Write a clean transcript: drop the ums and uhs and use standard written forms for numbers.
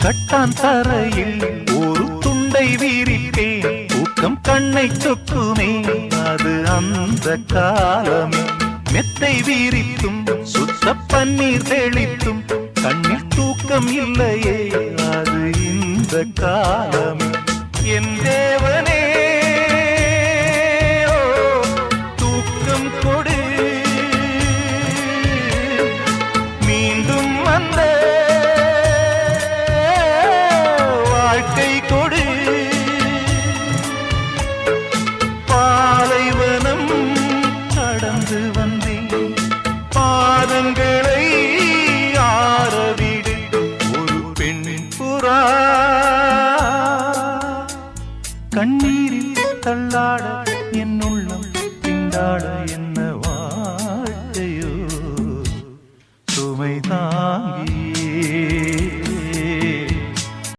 கட்டான் தரையில் ஒரு துண்டை வீரிட்டேன், தூக்கம் கண்ணை சொக்குமே அது அந்த காலமே. மெத்தை வீரித்தும் சுத்த பன்னீர் தெளித்தும் கண்ணில் தூக்கம் இல்லையே அது இந்த காலமே. என் தேவனே தூக்கம் கொடு, மீண்டும் வந்த வாழ்க்கை கொடு. பாலைவனம் கடந்து வந்தேன், பாதங்களை ஆரவிடு. ஒரு பெண் புறா கண்ணீரில் தள்ளாட என்னுள்